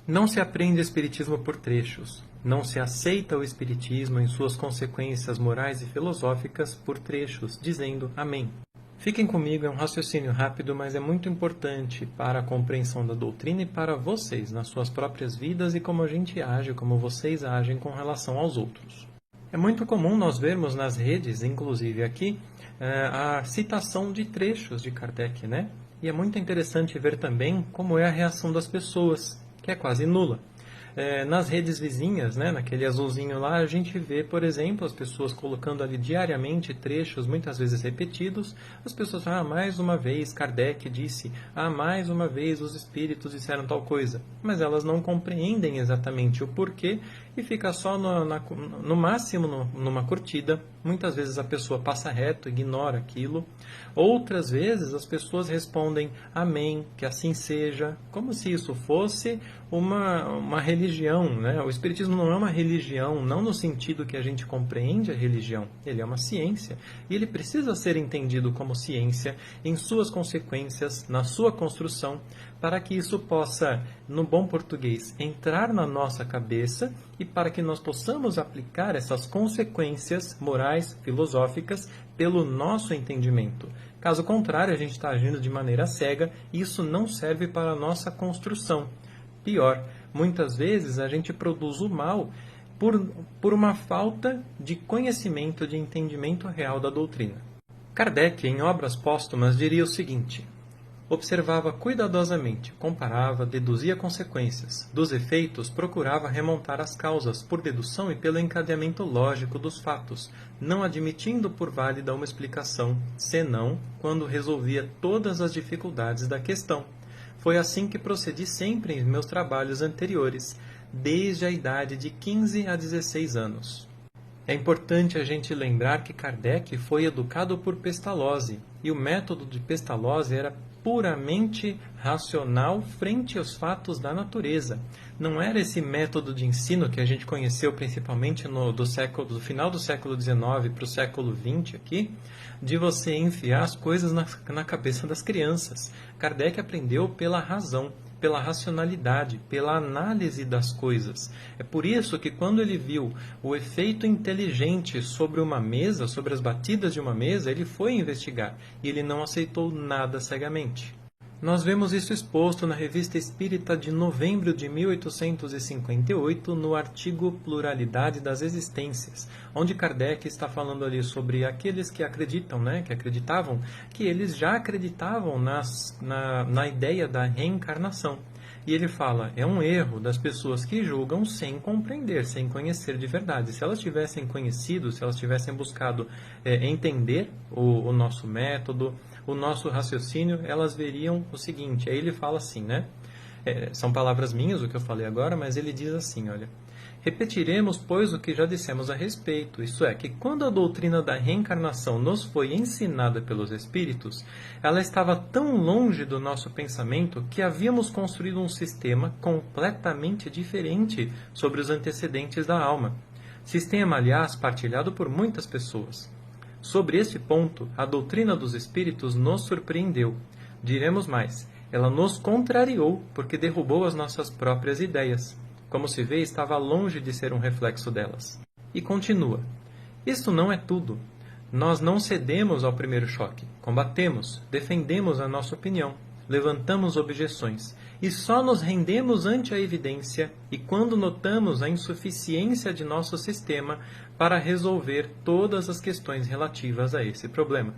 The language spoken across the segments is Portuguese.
Não se aprende Espiritismo por trechos. Não se aceita o Espiritismo em suas consequências morais e filosóficas por trechos, dizendo amém. Fiquem comigo, é um raciocínio rápido, mas é muito importante para a compreensão da doutrina e para vocês, nas suas próprias vidas e como a gente age, como vocês agem com relação aos outros. É muito comum nós vermos nas redes, inclusive aqui, a citação de trechos de Kardec, né? E é muito interessante ver também como é a reação das pessoas, que é quase nula. Nas redes vizinhas, né, naquele azulzinho lá, a gente vê, por exemplo, as pessoas colocando ali diariamente trechos, muitas vezes repetidos. As pessoas falam, mais uma vez Kardec disse, mais uma vez os espíritos disseram tal coisa. Mas elas não compreendem exatamente o porquê e fica só no máximo numa curtida. Muitas vezes a pessoa passa reto, ignora aquilo. Outras vezes as pessoas respondem amém, que assim seja, como se isso fosse uma religião, né? O Espiritismo não é uma religião, não no sentido que a gente compreende a religião. Ele é uma ciência e ele precisa ser entendido como ciência em suas consequências, na sua construção, para que isso possa, no bom português, entrar na nossa cabeça e para que nós possamos aplicar essas consequências morais, filosóficas, pelo nosso entendimento. Caso contrário, a gente está agindo de maneira cega e isso não serve para a nossa construção. Pior, muitas vezes a gente produz o mal por uma falta de conhecimento, de entendimento real da doutrina. Kardec, em Obras Póstumas, diria o seguinte: observava cuidadosamente, comparava, deduzia consequências. Dos efeitos, procurava remontar as causas, por dedução e pelo encadeamento lógico dos fatos, não admitindo por válida uma explicação, senão quando resolvia todas as dificuldades da questão. Foi assim que procedi sempre em meus trabalhos anteriores, desde a idade de 15 a 16 anos. É importante a gente lembrar que Kardec foi educado por Pestalozzi, e o método de Pestalozzi era puramente racional frente aos fatos da natureza. Não era esse método de ensino que a gente conheceu principalmente do final do século XIX para o século XX aqui, de você enfiar as coisas na cabeça das crianças. Kardec aprendeu pela razão, pela racionalidade, pela análise das coisas. É por isso que quando ele viu o efeito inteligente sobre uma mesa, sobre as batidas de uma mesa, ele foi investigar e ele não aceitou nada cegamente. Nós vemos isso exposto na Revista Espírita de novembro de 1858, no artigo Pluralidade das Existências, onde Kardec está falando ali sobre aqueles que acreditam, que acreditavam, que eles já acreditavam na ideia da reencarnação. E ele fala, é um erro das pessoas que julgam sem compreender, sem conhecer de verdade. Se elas tivessem conhecido, se elas tivessem buscado entender o nosso método, o nosso raciocínio, elas veriam o seguinte. Aí ele fala assim, são palavras minhas o que eu falei agora, mas ele diz assim, olha: repetiremos, pois, o que já dissemos a respeito, isso é, que quando a doutrina da reencarnação nos foi ensinada pelos Espíritos, ela estava tão longe do nosso pensamento que havíamos construído um sistema completamente diferente sobre os antecedentes da alma. Sistema, aliás, partilhado por muitas pessoas. Sobre esse ponto, a doutrina dos Espíritos nos surpreendeu. Diremos mais, ela nos contrariou, porque derrubou as nossas próprias ideias. Como se vê, estava longe de ser um reflexo delas. E continua. Isto não é tudo. Nós não cedemos ao primeiro choque. Combatemos, defendemos a nossa opinião, levantamos objeções. E só nos rendemos ante a evidência e quando notamos a insuficiência de nosso sistema para resolver todas as questões relativas a esse problema.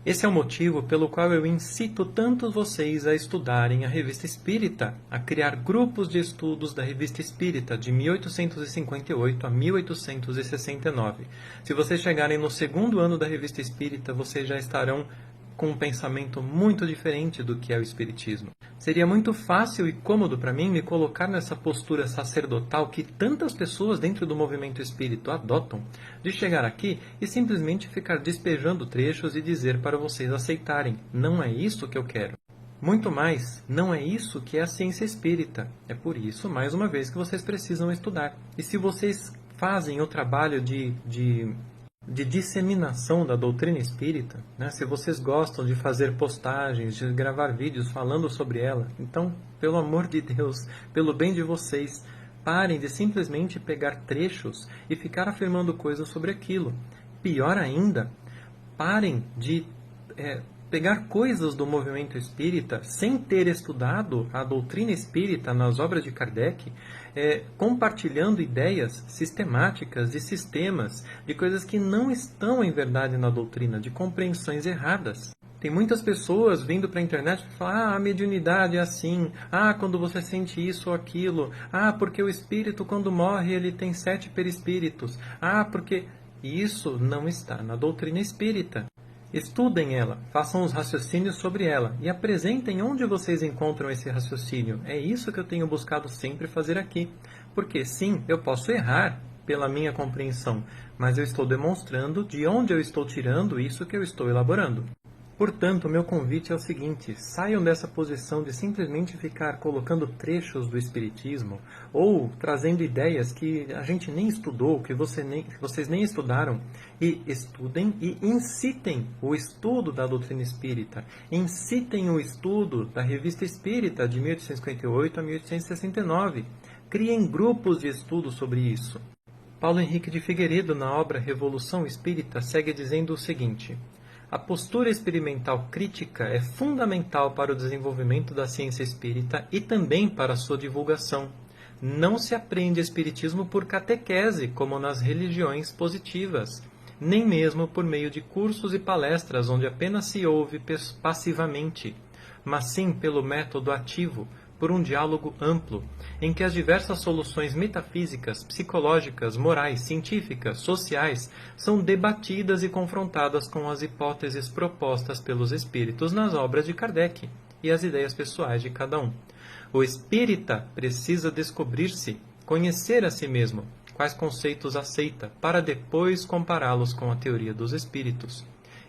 Esse é o motivo pelo qual eu incito tanto vocês a estudarem a Revista Espírita, a criar grupos de estudos da Revista Espírita de 1858 a 1869. Se vocês chegarem no segundo ano da Revista Espírita, vocês já estarão com um pensamento muito diferente do que é o Espiritismo. Seria muito fácil e cômodo para mim me colocar nessa postura sacerdotal que tantas pessoas dentro do movimento espírita adotam, de chegar aqui e simplesmente ficar despejando trechos e dizer para vocês aceitarem, não é isso que eu quero. Muito mais, não é isso que é a ciência espírita. É por isso, mais uma vez, que vocês precisam estudar. E se vocês fazem o trabalho de de disseminação da doutrina espírita, né? Se vocês gostam de fazer postagens, de gravar vídeos falando sobre ela, então, pelo amor de Deus, pelo bem de vocês, parem de simplesmente pegar trechos e ficar afirmando coisas sobre aquilo. Pior ainda, parem de pegar coisas do movimento espírita sem ter estudado a doutrina espírita nas obras de Kardec, compartilhando ideias sistemáticas de sistemas, de coisas que não estão em verdade na doutrina, de compreensões erradas. Tem muitas pessoas vindo para a internet e falar: a mediunidade é assim, quando você sente isso ou aquilo, porque o espírito quando morre ele tem 7 perispíritos, porque... Isso não está na doutrina espírita. Estudem ela, façam os raciocínios sobre ela e apresentem onde vocês encontram esse raciocínio. É isso que eu tenho buscado sempre fazer aqui. Porque sim, eu posso errar pela minha compreensão, mas eu estou demonstrando de onde eu estou tirando isso que eu estou elaborando. Portanto, meu convite é o seguinte: saiam dessa posição de simplesmente ficar colocando trechos do Espiritismo ou trazendo ideias que a gente nem estudou, que vocês nem estudaram, e estudem e incitem o estudo da doutrina espírita, incitem o estudo da Revista Espírita de 1858 a 1869, criem grupos de estudo sobre isso. Paulo Henrique de Figueiredo, na obra Revolução Espírita, segue dizendo o seguinte: a postura experimental crítica é fundamental para o desenvolvimento da ciência espírita e também para a sua divulgação. Não se aprende espiritismo por catequese, como nas religiões positivas, nem mesmo por meio de cursos e palestras onde apenas se ouve passivamente, mas sim pelo método ativo, por um diálogo amplo, em que as diversas soluções metafísicas, psicológicas, morais, científicas, sociais são debatidas e confrontadas com as hipóteses propostas pelos espíritos nas obras de Kardec e as ideias pessoais de cada um. O espírita precisa descobrir-se, conhecer a si mesmo, quais conceitos aceita, para depois compará-los com a teoria dos espíritos.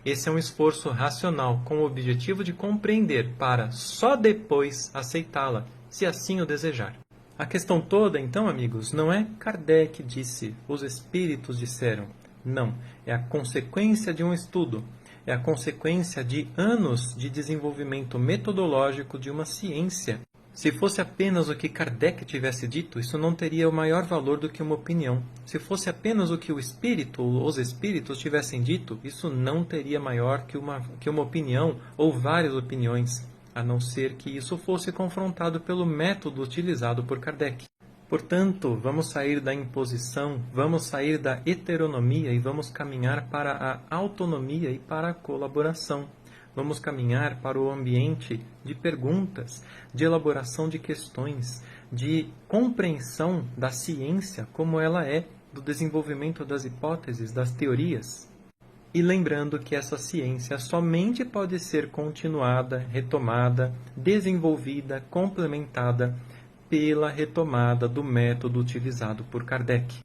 Esse é um esforço racional com o objetivo de compreender para só depois aceitá-la, se assim o desejar. A questão toda, então, amigos, não é Kardec disse, os espíritos disseram. Não, é a consequência de um estudo, é a consequência de anos de desenvolvimento metodológico de uma ciência. Se fosse apenas o que Kardec tivesse dito, isso não teria o maior valor do que uma opinião. Se fosse apenas o que o espírito ou os espíritos tivessem dito, isso não teria maior que uma opinião ou várias opiniões, a não ser que isso fosse confrontado pelo método utilizado por Kardec. Portanto, vamos sair da imposição, vamos sair da heteronomia e vamos caminhar para a autonomia e para a colaboração. Vamos caminhar para o ambiente de perguntas, de elaboração de questões, de compreensão da ciência como ela é, do desenvolvimento das hipóteses, das teorias. E lembrando que essa ciência somente pode ser continuada, retomada, desenvolvida, complementada pela retomada do método utilizado por Kardec.